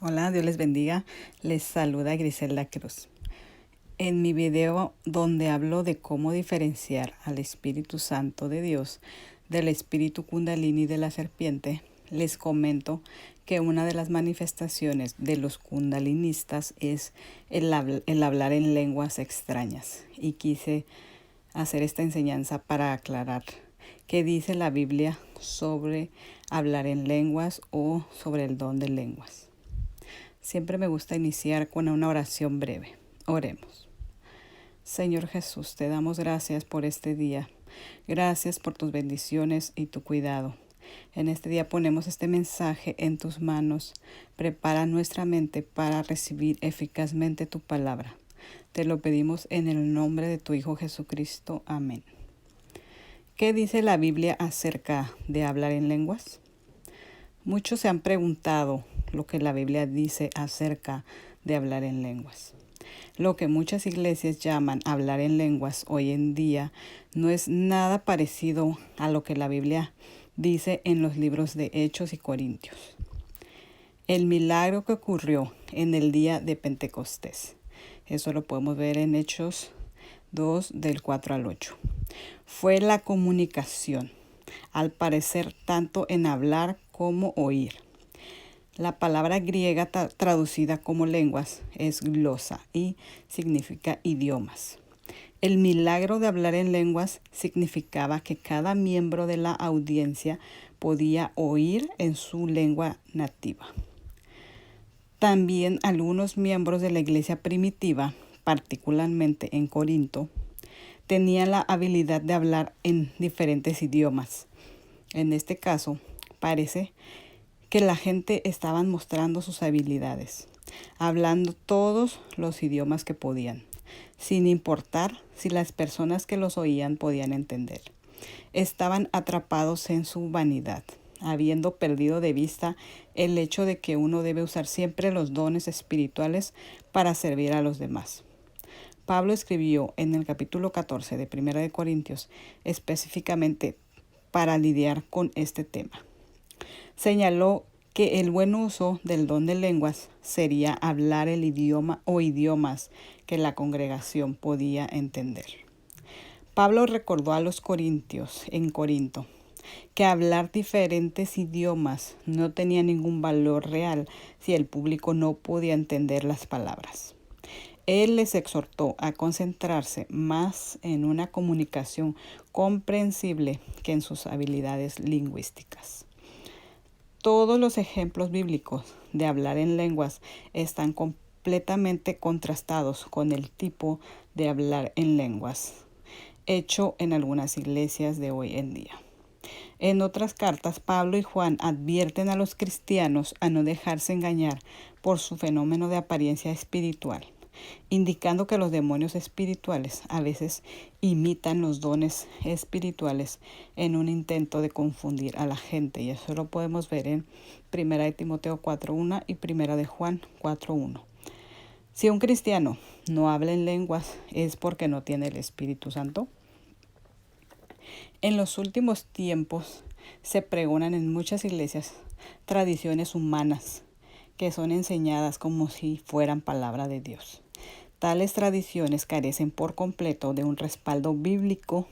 Hola, Dios les bendiga. Les saluda Griselda Cruz. En mi video donde hablo de cómo diferenciar al Espíritu Santo de Dios del Espíritu Kundalini de la serpiente, les comento que una de las manifestaciones de los kundalinistas es el hablar en lenguas extrañas. Y quise hacer esta enseñanza para aclarar qué dice la Biblia sobre hablar en lenguas o sobre el don de lenguas. Siempre me gusta iniciar con una oración breve. Oremos. Señor Jesús, te damos gracias por este día. Gracias por tus bendiciones y tu cuidado. En este día ponemos este mensaje en tus manos. Prepara nuestra mente para recibir eficazmente tu palabra. Te lo pedimos en el nombre de tu Hijo Jesucristo. Amén. ¿Qué dice la Biblia acerca de hablar en lenguas? Muchos se han preguntado lo que la Biblia dice acerca de hablar en lenguas. Lo que muchas iglesias llaman hablar en lenguas hoy en día no es nada parecido a lo que la Biblia dice en los libros de Hechos y Corintios. El milagro que ocurrió en el día de Pentecostés. Eso lo podemos ver en Hechos 2 del 4 al 8. Fue la comunicación, al parecer tanto en hablar como oír. La palabra griega traducida como lenguas es glosa y significa idiomas. El milagro de hablar en lenguas significaba que cada miembro de la audiencia podía oír en su lengua nativa. También algunos miembros de la iglesia primitiva, particularmente en Corinto, tenían la habilidad de hablar en diferentes idiomas. En este caso, parece que la gente estaban mostrando sus habilidades, hablando todos los idiomas que podían, sin importar si las personas que los oían podían entender. Estaban atrapados en su vanidad, habiendo perdido de vista el hecho de que uno debe usar siempre los dones espirituales para servir a los demás. Pablo escribió en el capítulo 14 de 1 de Corintios específicamente para lidiar con este tema. Señaló que el buen uso del don de lenguas sería hablar el idioma o idiomas que la congregación podía entender. Pablo recordó a los corintios en Corinto que hablar diferentes idiomas no tenía ningún valor real si el público no podía entender las palabras. Él les exhortó a concentrarse más en una comunicación comprensible que en sus habilidades lingüísticas. Todos los ejemplos bíblicos de hablar en lenguas están completamente contrastados con el tipo de hablar en lenguas hecho en algunas iglesias de hoy en día. En otras cartas, Pablo y Juan advierten a los cristianos a no dejarse engañar por su fenómeno de apariencia espiritual, indicando que los demonios espirituales a veces imitan los dones espirituales en un intento de confundir a la gente. Y eso lo podemos ver en 1 de Timoteo 4.1 y 1 de Juan 4.1. Si un cristiano no habla en lenguas, ¿es porque no tiene el Espíritu Santo? En los últimos tiempos se pregonan en muchas iglesias tradiciones humanas que son enseñadas como si fueran palabra de Dios. Tales tradiciones carecen por completo de un respaldo bíblico,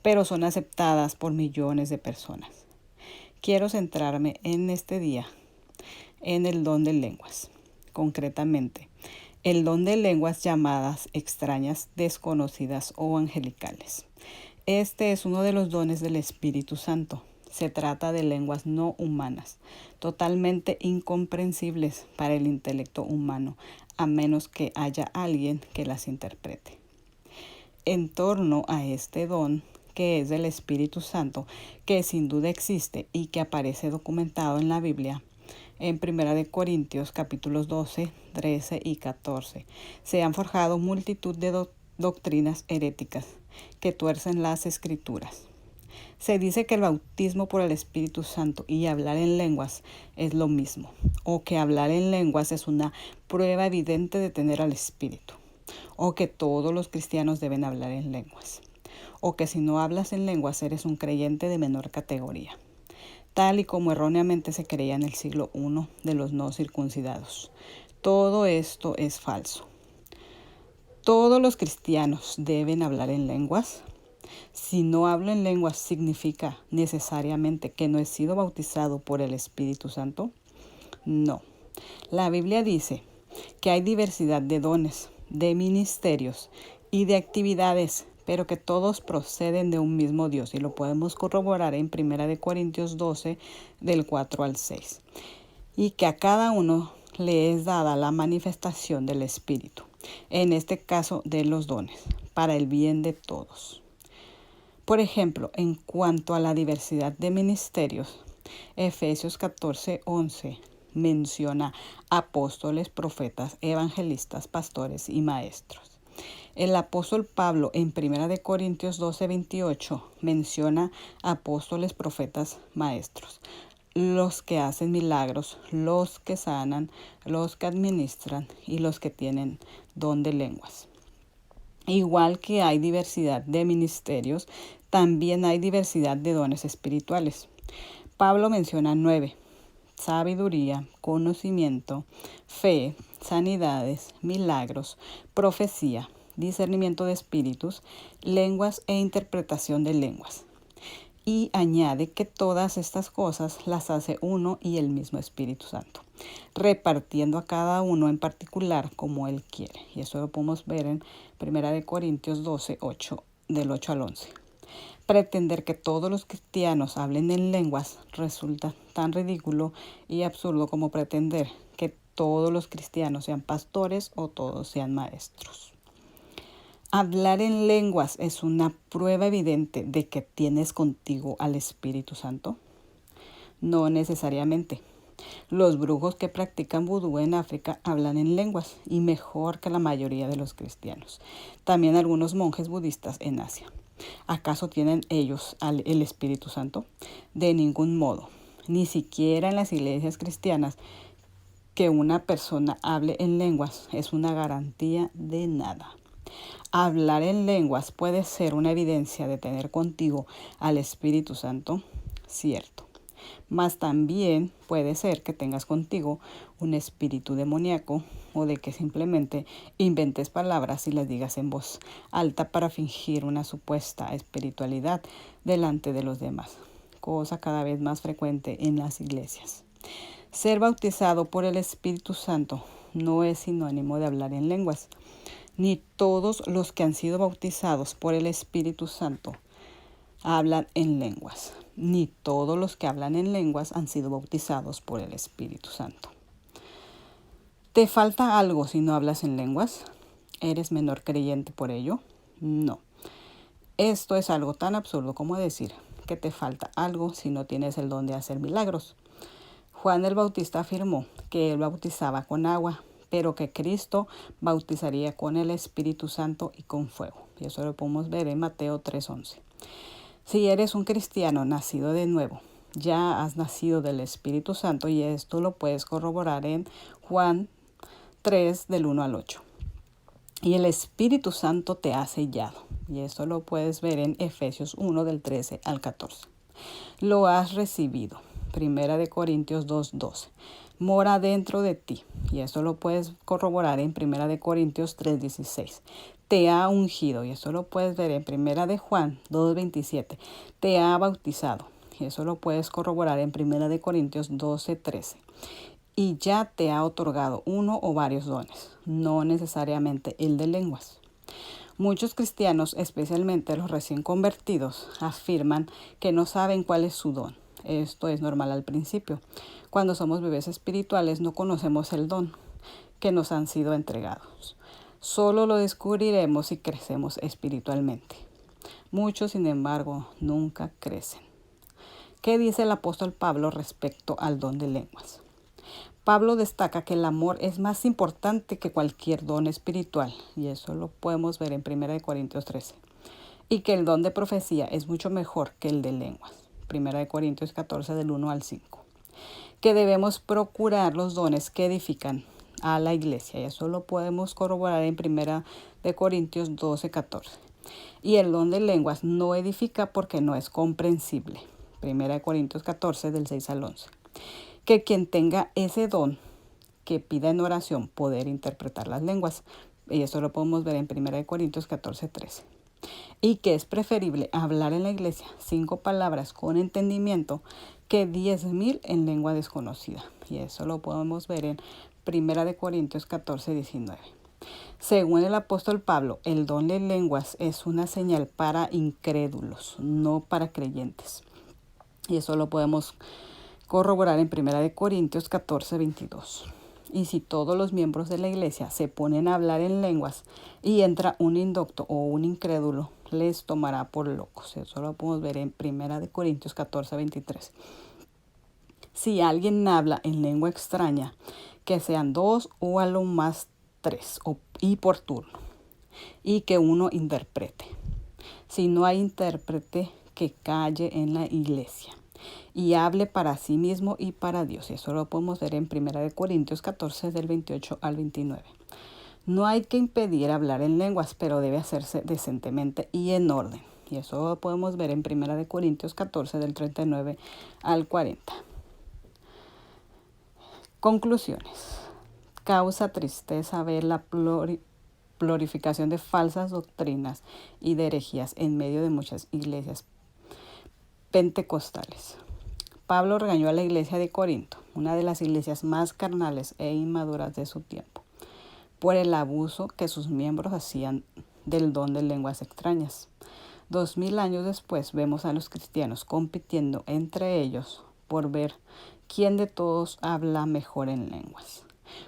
pero son aceptadas por millones de personas. Quiero centrarme en este día en el don de lenguas, concretamente, el don de lenguas llamadas extrañas, desconocidas o angelicales. Este es uno de los dones del Espíritu Santo. Se trata de lenguas no humanas, totalmente incomprensibles para el intelecto humano, a menos que haya alguien que las interprete. En torno a este don, que es del Espíritu Santo, que sin duda existe y que aparece documentado en la Biblia, en 1 de Corintios capítulos 12, 13 y 14, se han forjado multitud de doctrinas heréticas que tuercen las Escrituras. Se dice que el bautismo por el Espíritu Santo y hablar en lenguas es lo mismo, o que hablar en lenguas es una prueba evidente de tener al Espíritu, o que todos los cristianos deben hablar en lenguas, o que si no hablas en lenguas eres un creyente de menor categoría. tal y como erróneamente se creía en el siglo I de los no circuncidados. Todo esto es falso. ¿Todos los cristianos deben hablar en lenguas? Si no hablo en lenguas, ¿significa necesariamente que no he sido bautizado por el Espíritu Santo? No. La Biblia dice que hay diversidad de dones, de ministerios y de actividades, pero que todos proceden de un mismo Dios, y lo podemos corroborar en 1 Corintios 12, del 4 al 6. Y que a cada uno le es dada la manifestación del Espíritu, en este caso de los dones, para el bien de todos. Por ejemplo, en cuanto a la diversidad de ministerios, Efesios 14:11 menciona apóstoles, profetas, evangelistas, pastores y maestros. El apóstol Pablo en 1 Corintios 12:28 menciona apóstoles, profetas, maestros, los que hacen milagros, los que sanan, los que administran y los que tienen don de lenguas. Igual que hay diversidad de ministerios, también hay diversidad de dones espirituales. Pablo menciona 9: sabiduría, conocimiento, fe, sanidades, milagros, profecía, discernimiento de espíritus, lenguas e interpretación de lenguas. Y añade que todas estas cosas las hace uno y el mismo Espíritu Santo, repartiendo a cada uno en particular como Él quiere. Y eso lo podemos ver en 1 Corintios 12, del 8 al 11. Pretender que todos los cristianos hablen en lenguas resulta tan ridículo y absurdo como pretender que todos los cristianos sean pastores o todos sean maestros. Hablar en lenguas es una prueba evidente de que tienes contigo al Espíritu Santo. No necesariamente. Los brujos que practican vudú en África hablan en lenguas y mejor que la mayoría de los cristianos. También algunos monjes budistas en Asia. ¿Acaso tienen ellos el Espíritu Santo? De ningún modo. Ni siquiera en las iglesias cristianas que una persona hable en lenguas es una garantía de nada. Hablar en lenguas puede ser una evidencia de tener contigo al Espíritu Santo, cierto. Mas también puede ser que tengas contigo un espíritu demoníaco o de que simplemente inventes palabras y las digas en voz alta para fingir una supuesta espiritualidad delante de los demás, cosa cada vez más frecuente en las iglesias. Ser bautizado por el Espíritu Santo no es sinónimo de hablar en lenguas. Ni todos los que han sido bautizados por el Espíritu Santo hablan en lenguas. Ni todos los que hablan en lenguas han sido bautizados por el Espíritu Santo. ¿Te falta algo si no hablas en lenguas? ¿Eres menor creyente por ello? No. Esto es algo tan absurdo como decir que te falta algo si no tienes el don de hacer milagros. Juan el Bautista afirmó que él bautizaba con agua, pero que Cristo bautizaría con el Espíritu Santo y con fuego. Y eso lo podemos ver en Mateo 3:11. Si eres un cristiano nacido de nuevo, ya has nacido del Espíritu Santo, y esto lo puedes corroborar en Juan 3, del 1 al 8. Y el Espíritu Santo te ha sellado. Y esto lo puedes ver en Efesios 1, del 13 al 14. Lo has recibido. 1 Corintios 2:12. Mora dentro de ti. Y eso lo puedes corroborar en 1 Corintios 3:16. Te ha ungido. Y eso lo puedes ver en 1 Juan 2:27. Te ha bautizado. Y eso lo puedes corroborar en 1 Corintios 12:13. Y ya te ha otorgado uno o varios dones, no necesariamente el de lenguas. Muchos cristianos, especialmente los recién convertidos, afirman que no saben cuál es su don. Esto es normal al principio. Cuando somos bebés espirituales no conocemos el don que nos han sido entregados. Solo lo descubriremos si crecemos espiritualmente. Muchos, sin embargo, nunca crecen. ¿Qué dice el apóstol Pablo respecto al don de lenguas? Pablo destaca que el amor es más importante que cualquier don espiritual, y eso lo podemos ver en 1 Corintios 13, y que el don de profecía es mucho mejor que el de lenguas, 1 Corintios 14, del 1 al 5, que debemos procurar los dones que edifican a la iglesia, y eso lo podemos corroborar en 1 Corintios 12, 14, y el don de lenguas no edifica porque no es comprensible, 1 Corintios 14, del 6 al 11. Que quien tenga ese don, que pida en oración poder interpretar las lenguas. Y eso lo podemos ver en 1 Corintios 14, 13. Y que es preferible hablar en la iglesia 5 palabras con entendimiento que 10,000 en lengua desconocida. Y eso lo podemos ver en 1 Corintios 14, 19. Según el apóstol Pablo, el don de lenguas es una señal para incrédulos, no para creyentes. Y eso lo podemos corroborar en 1 Corintios 14, 22. Y si todos los miembros de la iglesia se ponen a hablar en lenguas y entra un indocto o un incrédulo, les tomará por locos. Eso lo podemos ver en 1 Corintios 14, 23. Si alguien habla en lengua extraña, que sean 2 o a lo más 3 y por turno, y que uno interprete. Si no hay intérprete, que calle en la iglesia y hable para sí mismo y para Dios. Eso lo podemos ver en 1 Corintios 14, del 28 al 29. No hay que impedir hablar en lenguas, pero debe hacerse decentemente y en orden. Y eso lo podemos ver en 1 Corintios 14, del 39 al 40. Conclusiones. Causa tristeza ver la glorificación de falsas doctrinas y de herejías en medio de muchas iglesias pentecostales. Pablo regañó a la iglesia de Corinto, una de las iglesias más carnales e inmaduras de su tiempo, por el abuso que sus miembros hacían del don de lenguas extrañas. 2000 años después vemos a los cristianos compitiendo entre ellos por ver quién de todos habla mejor en lenguas.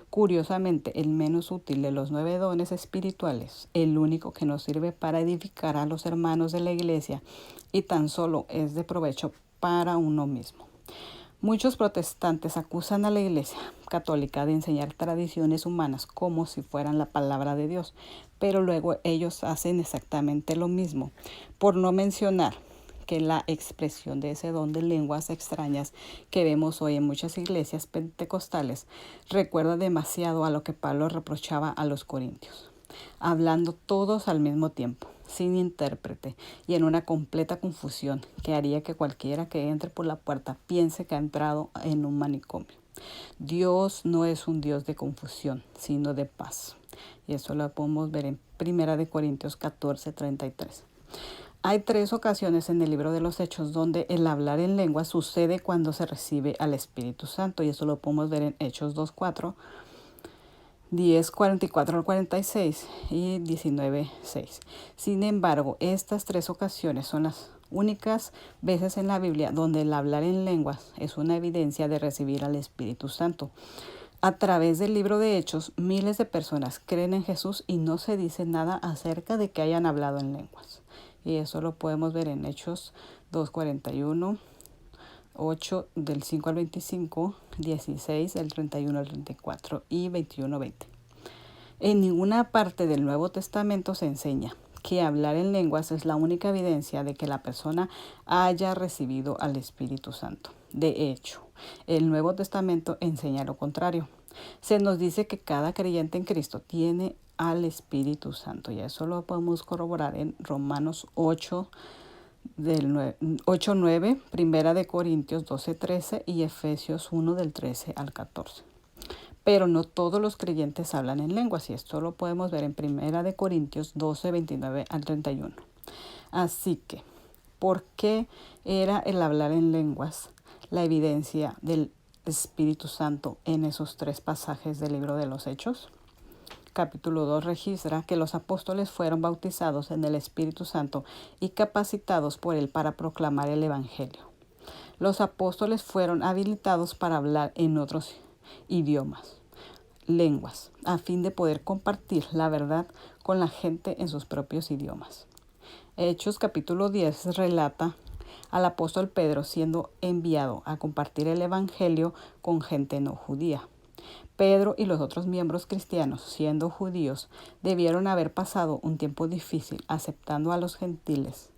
Curiosamente, el menos útil de los 9 dones espirituales, el único que nos sirve para edificar a los hermanos de la iglesia y tan solo es de provecho para uno mismo. Muchos protestantes acusan a la Iglesia Católica de enseñar tradiciones humanas como si fueran la palabra de Dios, pero luego ellos hacen exactamente lo mismo, por no mencionar que la expresión de ese don de lenguas extrañas que vemos hoy en muchas iglesias pentecostales recuerda demasiado a lo que Pablo reprochaba a los corintios, hablando todos al mismo tiempo, sin intérprete y en una completa confusión que haría que cualquiera que entre por la puerta piense que ha entrado en un manicomio. Dios no es un Dios de confusión, sino de paz. Y eso lo podemos ver en 1 Corintios 14, 33. Hay 3 ocasiones en el libro de los Hechos donde el hablar en lengua sucede cuando se recibe al Espíritu Santo. Y eso lo podemos ver en Hechos 2, 4, 10, 44 al 46 y 19, 6. Sin embargo, estas 3 ocasiones son las únicas veces en la Biblia donde el hablar en lenguas es una evidencia de recibir al Espíritu Santo. A través del libro de Hechos, miles de personas creen en Jesús y no se dice nada acerca de que hayan hablado en lenguas. Y eso lo podemos ver en Hechos 2:41, 8 del 5 al 25, 16 del 31 al 34 y 21-20. En ninguna parte del Nuevo Testamento se enseña que hablar en lenguas es la única evidencia de que la persona haya recibido al Espíritu Santo. De hecho, el Nuevo Testamento enseña lo contrario. Se nos dice que cada creyente en Cristo tiene al Espíritu Santo, y eso lo podemos corroborar en Romanos 8, 9, 1 Corintios 12, 13 y Efesios 1 del 13 al 14. Pero no todos los creyentes hablan en lenguas, y esto lo podemos ver en 1 Corintios 12, 29 al 31. Así que, ¿por qué era el hablar en lenguas la evidencia del Espíritu Santo en esos 3 pasajes del libro de los Hechos? Capítulo 2 registra que los apóstoles fueron bautizados en el Espíritu Santo y capacitados por él para proclamar el Evangelio. Los apóstoles fueron habilitados para hablar en otros idiomas, lenguas, a fin de poder compartir la verdad con la gente en sus propios idiomas. Hechos capítulo 10 relata al apóstol Pedro siendo enviado a compartir el Evangelio con gente no judía. Pedro y los otros miembros cristianos, siendo judíos, debieron haber pasado un tiempo difícil aceptando a los gentiles,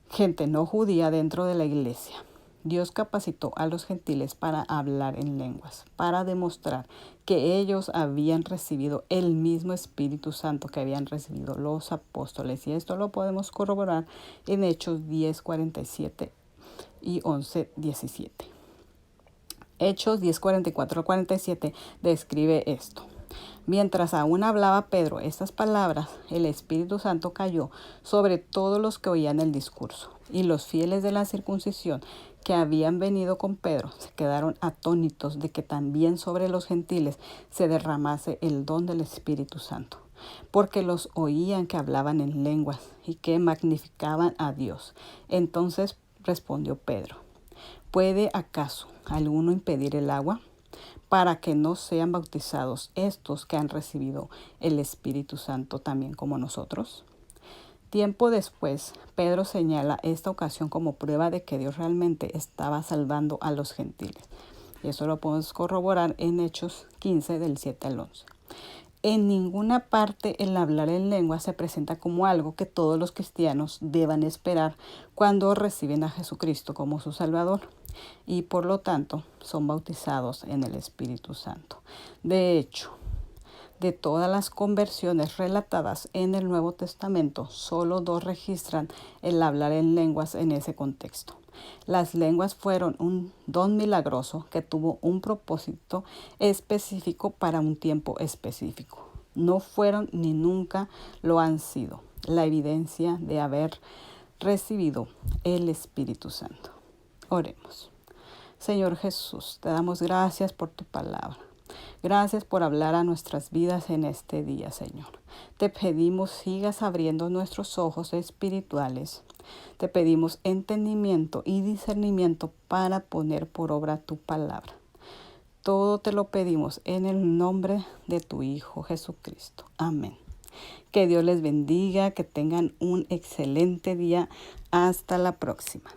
gente no judía dentro de la iglesia. Dios capacitó a los gentiles para hablar en lenguas, para demostrar que ellos habían recibido el mismo Espíritu Santo que habían recibido los apóstoles. Y esto lo podemos corroborar en Hechos 10, 47 y 11:17. Hechos 10:44-47 describe esto. Mientras aún hablaba Pedro estas palabras, el Espíritu Santo cayó sobre todos los que oían el discurso, y los fieles de la circuncisión que habían venido con Pedro se quedaron atónitos de que también sobre los gentiles se derramase el don del Espíritu Santo, porque los oían que hablaban en lenguas y que magnificaban a Dios. Entonces respondió Pedro: ¿puede acaso alguno impedir el agua para que no sean bautizados estos que han recibido el Espíritu Santo también como nosotros? Tiempo después, Pedro señala esta ocasión como prueba de que Dios realmente estaba salvando a los gentiles. Y eso lo podemos corroborar en Hechos 15, del 7 al 11. En ninguna parte el hablar en lengua se presenta como algo que todos los cristianos deban esperar cuando reciben a Jesucristo como su Salvador y por lo tanto son bautizados en el Espíritu Santo. De hecho, de todas las conversiones relatadas en el Nuevo Testamento, solo 2 registran el hablar en lenguas en ese contexto. Las lenguas fueron un don milagroso que tuvo un propósito específico para un tiempo específico. No fueron ni nunca lo han sido la evidencia de haber recibido el Espíritu Santo. Oremos. Señor Jesús, te damos gracias por tu palabra. Gracias por hablar a nuestras vidas en este día, Señor. Te pedimos sigas abriendo nuestros ojos espirituales. Te pedimos entendimiento y discernimiento para poner por obra tu palabra. Todo te lo pedimos en el nombre de tu Hijo Jesucristo. Amén. Que Dios les bendiga, que tengan un excelente día. Hasta la próxima.